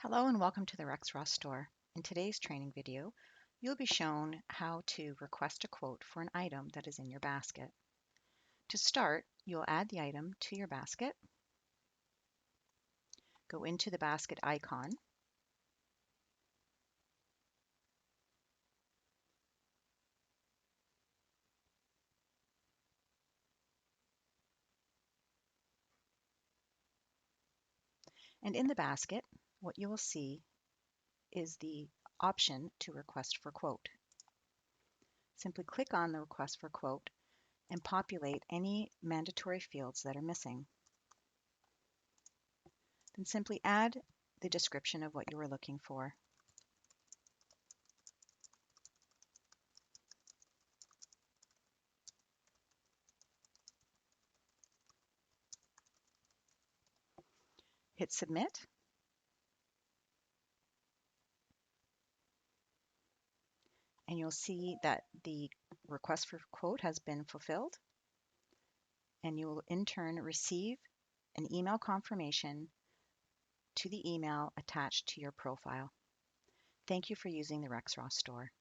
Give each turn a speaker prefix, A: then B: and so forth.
A: Hello and welcome to the Rexroth Store. In today's training video, you'll be shown how to request a quote for an item that is in your basket. To start, you'll add the item to your basket, go into the basket icon, and in the basket, what you will see is the option to request for quote. Simply click on the request for quote and populate any mandatory fields that are missing. Then simply add the description of what you are looking for. Hit submit. And you'll see that the request for quote has been fulfilled, and you will in turn receive an email confirmation to the email attached to your profile. Thank you for using the Rexroth Store.